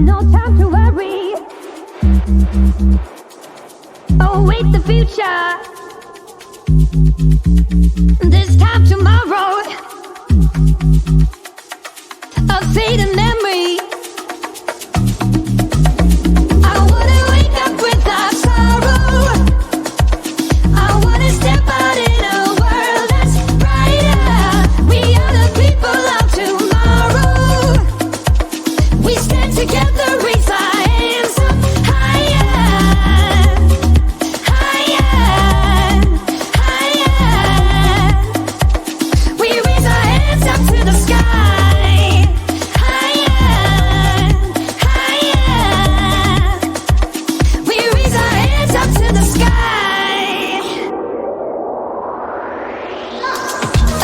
No time to worry. Await the future. This time tomorrow. A fading memory. I wanna wake up without sorrow. I wanna step out in a world that's brighter. We are the people of tomorrow. We stand together, raise our hands up higher, higher, higher. We raise our hands up to the sky, higher, higher. We raise our hands up to the sky.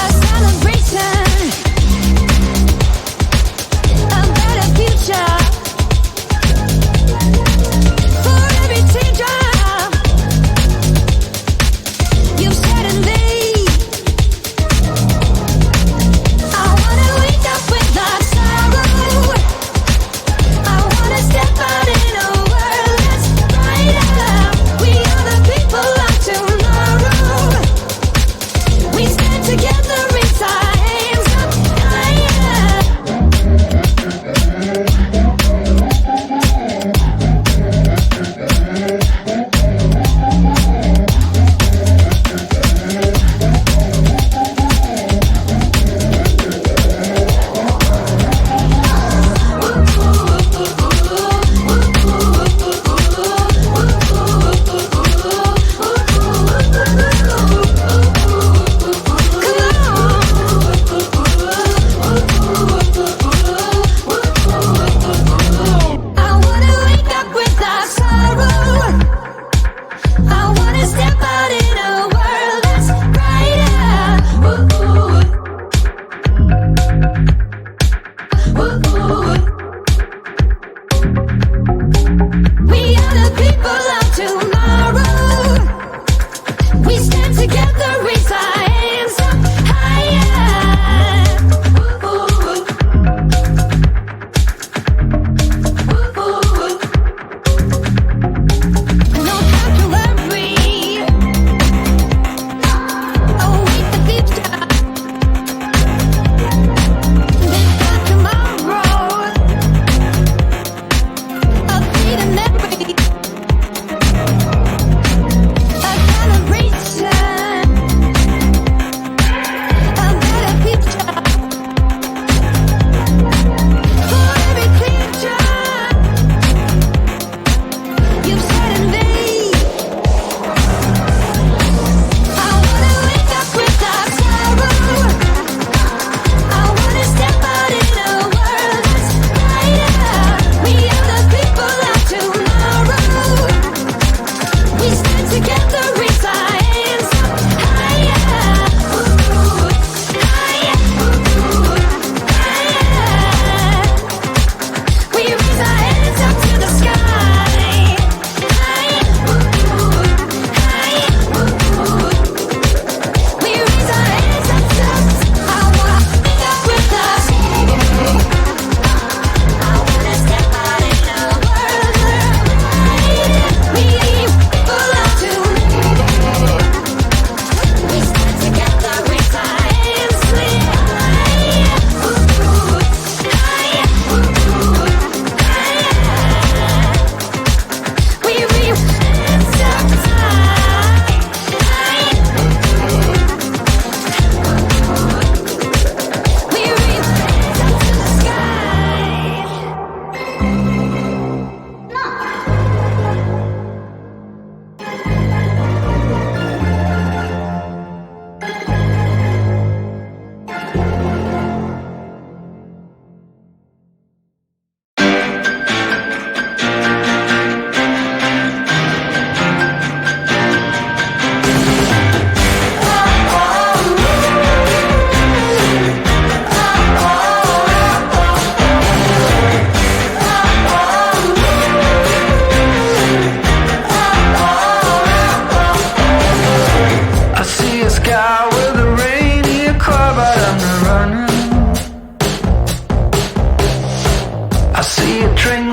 A celebration, a better future. For every teardrop you've shed in me, I wanna wake up without sorrow. I wanna step out in a world that's brighter. We are the people of tomorrow. We stand together, raise our hands up higher. I wanna wake up without sorrow. I wanna step out in a world that's brighter. We are the people of tomorrow. We stand together, raise our hands up higher. No time to worry. Await the future. This time tomorrow. A fading memory. see a train